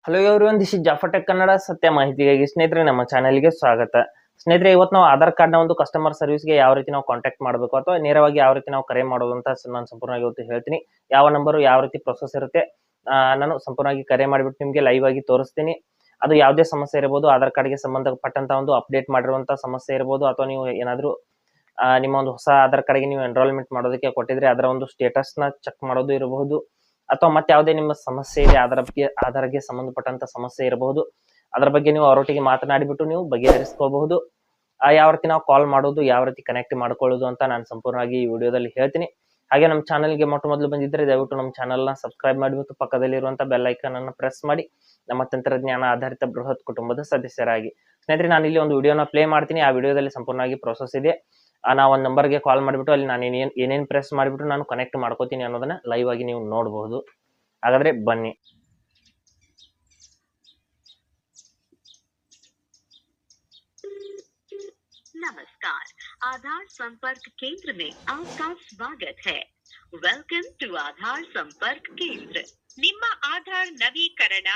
Hello everyone, this is Jafar tech Kannada. ಸತ್ಯ ಮಾಹಿತಿಗಾಗಿ ಸ್ನೇಹಿತರೆ ನಮ್ಮ ಚಾನೆಲ್ಗೆ ಸ್ವಾಗತ. ಸ್ನೇಹಿತರೆ, ಇವತ್ತು ನಾವು ಆಧಾರ್ ಕಾರ್ಡ್ನ ಒಂದು ಕಸ್ಟಮರ್ ಸರ್ವಿಸ್ಗೆ ಯಾವ ರೀತಿ ನಾವು ಕಾಂಟ್ಯಾಕ್ಟ್ ಮಾಡಬೇಕು ಅಥವಾ ನೇರವಾಗಿ ಯಾವ ರೀತಿ ನಾವು ಕರೆ ಮಾಡೋದು ಅಂತ ನಾನು ಸಂಪೂರ್ಣವಾಗಿ ಇವತ್ತು ಹೇಳ್ತೀನಿ. ಯಾವ ನಂಬರು ಯಾವ ರೀತಿ ಪ್ರೊಸೆಸ್ ಇರುತ್ತೆ ನಾನು ಸಂಪೂರ್ಣವಾಗಿ ಕರೆ ಮಾಡಿಬಿಟ್ಟು ನಿಮಗೆ ಲೈವ್ ಆಗಿ ತೋರಿಸ್ತೀನಿ. ಅದು ಯಾವುದೇ ಸಮಸ್ಯೆ ಇರಬಹುದು, ಆಧಾರ್ ಕಾರ್ಡ್ಗೆ ಸಂಬಂಧಪಟ್ಟಂತ ಒಂದು ಅಪ್ಡೇಟ್ ಮಾಡಿರುವಂತಹ ಸಮಸ್ಯೆ ಇರಬಹುದು, ಅಥವಾ ನೀವು ಏನಾದರೂ ನಿಮ್ಮ ಒಂದು ಹೊಸ ಆಧಾರ್ ಕಾರ್ಡ್ಗೆ ನೀವು ಎನ್ರೋಲ್ಮೆಂಟ್ ಮಾಡೋದಕ್ಕೆ ಕೊಟ್ಟಿದ್ರೆ ಅದರ ಒಂದು ಸ್ಟೇಟಸ್ನ ಚೆಕ್ ಮಾಡೋದು ಇರಬಹುದು, ಅಥವಾ ಮತ್ತೆ ಯಾವುದೇ ನಿಮ್ಮ ಸಮಸ್ಯೆ ಇದೆ ಆಧಾರ್ಗೆ ಸಂಬಂಧಪಟ್ಟಂತ ಸಮಸ್ಯೆ ಇರಬಹುದು, ಅದರ ಬಗ್ಗೆ ನೀವು ಅವರೊಟ್ಟಿಗೆ ಮಾತನಾಡಿಬಿಟ್ಟು ನೀವು ಬಗೆಹರಿಸ್ಕೋಬಹುದು. ಯಾವ ರೀತಿ ನಾವು ಕಾಲ್ ಮಾಡೋದು, ಯಾವ ರೀತಿ ಕನೆಕ್ಟ್ ಮಾಡ್ಕೊಳ್ಳೋದು ಅಂತ ನಾನು ಸಂಪೂರ್ಣವಾಗಿ ಈ ವಿಡಿಯೋದಲ್ಲಿ ಹೇಳ್ತೀನಿ. ಹಾಗೆ ನಮ್ಮ ಚಾನಲ್ಗೆ ಮೊದಲು ಬಂದಿದ್ದರೆ ದಯವಿಟ್ಟು ನಮ್ಮ ಚಾನಲ್ನ ಸಬ್ಸ್ಕ್ರೈಬ್ ಮಾಡಿಬಿಟ್ಟು ಪಕ್ಕದಲ್ಲಿರುವಂಥ ಬೆಲ್ ಐಕಾನ್ ಅನ್ನು ಪ್ರೆಸ್ ಮಾಡಿ ನಮ್ಮ ತಂತ್ರಜ್ಞಾನ ಆಧಾರಿತ ಬೃಹತ್ ಕುಟುಂಬದ ಸದಸ್ಯರಾಗಿ. ಸ್ನೇಹಿತರೆ, ನಾನು ಇಲ್ಲಿ ಒಂದು ವಿಡಿಯೋನ ಪ್ಲೇ ಮಾಡ್ತೀನಿ. ಆ ವಿಡಿಯೋದಲ್ಲಿ ಸಂಪೂರ್ಣವಾಗಿ ಪ್ರೋಸೆಸ್ ಇದೆ. ನಾವು ಒಂದು ನಂಬರ್ಗೆ ಕಾಲ್ ಮಾಡಿಬಿಟ್ಟು ಅಲ್ಲಿ ನಾನು ಏನೇನು ಪ್ರೆಸ್ ಮಾಡಿಬಿಟ್ಟು ನಾನು ಕನೆಕ್ಟ್ ಮಾಡ್ಕೋತೀನಿ ಅನ್ನೋದನ್ನ ಲೈವ್ ಆಗಿ ನೀವು ನೋಡಬಹುದು. ಹಾಗಾದ್ರೆ ಬನ್ನಿ. नमस्कार, आधार संपर्क केंद्र में आपका स्वागत है. वेलकम टू आधार संपर्क केंद्र. ನಿಮ್ಮ ಆಧಾರ್ ನವೀಕರಣ,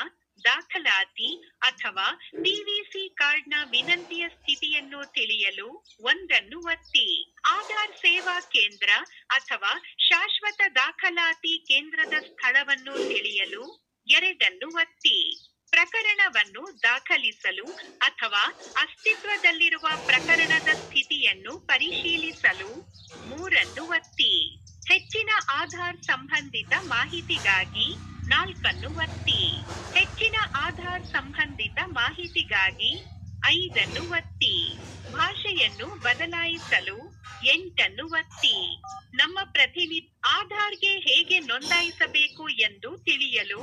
ದಾಖಲಾತಿ ಅಥವಾ ಪಿವಿಸಿ ಕಾರ್ಡ್ನ ವಿನಂತಿಯ ಸ್ಥಿತಿಯನ್ನು ತಿಳಿಯಲು ಒಂದನ್ನು ಒತ್ತಿ. ಆಧಾರ್ ಸೇವಾ ಕೇಂದ್ರ ಅಥವಾ ಶಾಶ್ವತ ದಾಖಲಾತಿ ಕೇಂದ್ರದ ಸ್ಥಳವನ್ನು ತಿಳಿಯಲು ಎರಡನ್ನು ಒತ್ತಿ. ಪ್ರಕರಣವನ್ನು ದಾಖಲಿಸಲು ಅಥವಾ ಅಸ್ತಿತ್ವದಲ್ಲಿರುವ ಪ್ರಕರಣದ ಸ್ಥಿತಿಯನ್ನು ಪರಿಶೀಲಿಸಲು ಮೂರನ್ನು ಒತ್ತಿ. ಹೆಚ್ಚಿನ ಆಧಾರ್ ಸಂಬಂಧಿತ ಮಾಹಿತಿಗಾಗಿ ನಾಲ್ಕನ್ನು ಒತ್ತಿ. ಹೆಚ್ಚಿನ ಆಧಾರ್ ಸಂಬಂಧಿತ ಮಾಹಿತಿಗಾಗಿ ಐದನ್ನು ಒತ್ತಿ. ಭಾಷೆಯನ್ನು ಬದಲಾಯಿಸಲು ಎಂಟನ್ನು ಒತ್ತಿ. ನಮ್ಮ ಪ್ರತಿನಿಧಿ ಆಧಾರ್ಗೆ ಹೇಗೆ ನೋಂದಾಯಿಸಬೇಕು ಎಂದು ತಿಳಿಯಲು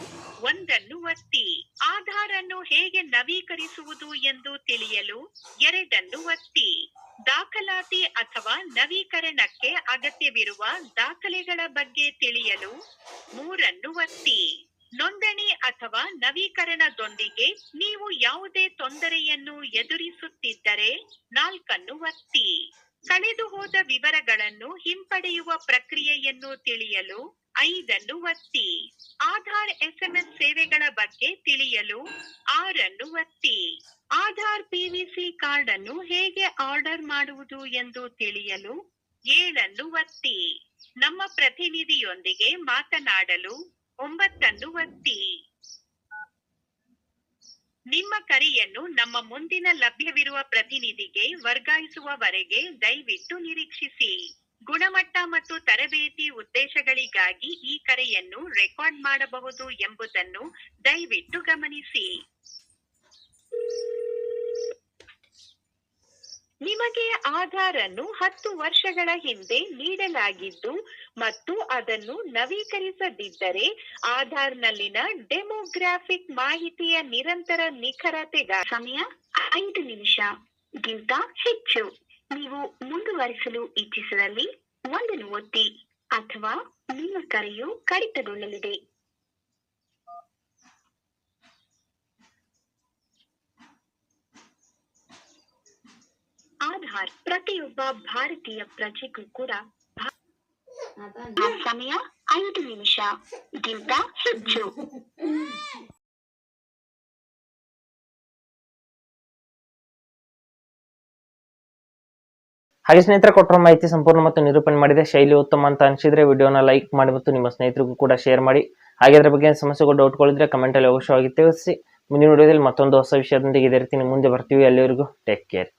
ಒಂದನ್ನು ಒತ್ತಿ. ಆಧಾರ್ ಅನ್ನು ಹೇಗೆ ನವೀಕರಿಸುವುದು ಎಂದು ತಿಳಿಯಲು ಎರಡನ್ನು ಒತ್ತಿ. ದಾಖಲಾತಿ ಅಥವಾ ನವೀಕರಣಕ್ಕೆ ಅಗತ್ಯವಿರುವ ದಾಖಲೆಗಳ ಬಗ್ಗೆ ತಿಳಿಯಲು ಮೂರನ್ನು ಒತ್ತಿ. ನೋಂದಣಿ ಅಥವಾ ನವೀಕರಣದೊಂದಿಗೆ ನೀವು ಯಾವುದೇ ತೊಂದರೆಯನ್ನು ಎದುರಿಸುತ್ತಿದ್ದರೆ ನಾಲ್ಕನ್ನು ಒತ್ತಿ. ಕಳೆದು ಹೋದ ವಿವರಗಳನ್ನು ಹಿಂಪಡೆಯುವ ಪ್ರಕ್ರಿಯೆಯನ್ನು ತಿಳಿಯಲು ಐದನ್ನು ಒತ್ತಿ. ಆಧಾರ್ ಎಸ್ಎಂಎಸ್ ಸೇವೆಗಳ ಬಗ್ಗೆ ತಿಳಿಯಲು ಆರನ್ನು ಒತ್ತಿ. ಆಧಾರ್ ಪಿವಿಸಿ ಕಾರ್ಡ್ ಅನ್ನು ಹೇಗೆ ಆರ್ಡರ್ ಮಾಡುವುದು ಎಂದು ತಿಳಿಯಲು ಏಳನ್ನು ಒತ್ತಿ. ನಮ್ಮ ಪ್ರತಿನಿಧಿಯೊಂದಿಗೆ ಮಾತನಾಡಲು ಒಂಬತ್ತನ್ನು ಒತ್ತಿ. ನಿಮ್ಮ ಕರೆಯನ್ನು ನಮ್ಮ ಮುಂದಿನ ಲಭ್ಯವಿರುವ ಪ್ರತಿನಿಧಿಗೆ ವರ್ಗಾಯಿಸುವವರೆಗೆ ದಯವಿಟ್ಟು ನಿರೀಕ್ಷಿಸಿ. ಗುಣಮಟ್ಟ ಮತ್ತು ತರಬೇತಿ ಉದ್ದೇಶಗಳಿಗಾಗಿ ಈ ಕರೆಯನ್ನು ರೆಕಾರ್ಡ್ ಮಾಡಬಹುದು ಎಂಬುದನ್ನು ದಯವಿಟ್ಟು ಗಮನಿಸಿ. ನಿಮಗೆ ಆಧಾರ್ ಅನ್ನು 10 ವರ್ಷಗಳ ಹಿಂದೆ ನೀಡಲಾಗಿದ್ದು ಮತ್ತು ಅದನ್ನು ನವೀಕರಿಸದಿದ್ದರೆ ಆಧಾರ್ನಲ್ಲಿನ ಡೆಮೋಗ್ರಾಫಿಕ್ ಮಾಹಿತಿಯ ನಿರಂತರ ನಿಖರತೆಗಾಗಿ ಸಮಯ 5 ನಿಮಿಷಗಿಂತ ಹೆಚ್ಚು. ನೀವು ಮುಂದುವರಿಸಲು ಇಚ್ಛಿಸಿದಲ್ಲಿ ಒಂದನ್ನು ಒತ್ತಿ ಅಥವಾ ನಿಮ್ಮ ಕರೆಯು ಕಡಿತಗೊಳ್ಳಲಿದೆ. ಆಧಾರ್ ಪ್ರತಿಯೊಬ್ಬ ಭಾರತೀಯ ಪ್ರಜೆಗೂ ಕೂಡ ಸಮಯ 5 ನಿಮಿಷಗಿಂತ ಹೆಚ್ಚು. ಹಾಗೆ ಸ್ನೇಹಿತರೆ, ಕೊಟ್ಟರ ಮಾಹಿತಿ ಸಂಪೂರ್ಣ ಮತ್ತು ನಿರೂಪಣೆ ಮಾಡಿದೆ, ಶೈಲಿ ಉತ್ತಮ ಅಂತ ಅನಿಸಿದ್ರೆ ವಿಡಿಯೋನ ಲೈಕ್ ಮಾಡಿ ಮತ್ತು ನಿಮ್ಮ ಸ್ನೇಹಿತರಿಗೂ ಕೂಡ ಶೇರ್ ಮಾಡಿ. ಹಾಗೆ ಅದರ ಬಗ್ಗೆ ಸಮಸ್ಯೆಗಳು ಡೌಟ್ಗಳಿದ್ರೆ ಕಮೆಂಟಲ್ಲಿ ಅವಶ್ಯವಾಗಿ ತಿಳಿಸಿ. ಮುಂದಿನ ವಿಡಿಯೋದಲ್ಲಿ ಮತ್ತೊಂದು ಹೊಸ ವಿಷಯದೊಂದಿಗೆ ಇದೇ ರೀತಿ ಮುಂದೆ ಬರ್ತೀವಿ. ಅಲ್ಲಿವರೆಗೂ ಟೇಕ್ ಕೇರ್.